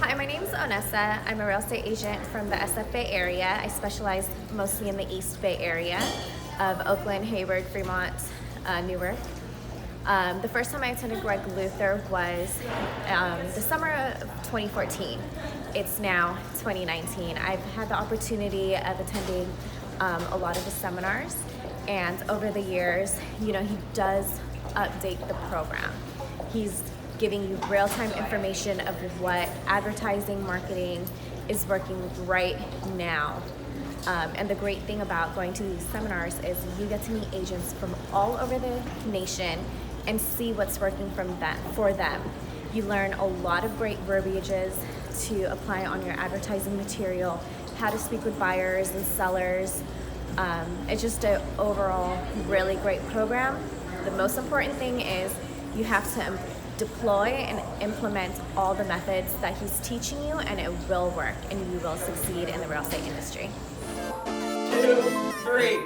Hi, my name is Onessa. I'm a real estate agent from the SF Bay area. I specialize mostly in the East Bay area of Oakland, Hayward, Fremont, Newark. The first time I attended Greg Luther was the summer of 2014. It's now 2019. I've had the opportunity of attending a lot of his seminars, and over the years, he does update the program. He's giving you real-time information of what advertising, marketing is working right now. And the great thing about going to these seminars is you get to meet agents from all over the nation and see what's working for them. You learn a lot of great verbiages to apply on your advertising material, how to speak with buyers and sellers. It's just an overall really great program. The most important thing is you have to deploy and implement all the methods that he's teaching you, and it will work, and you will succeed in the real estate industry. 2, 3.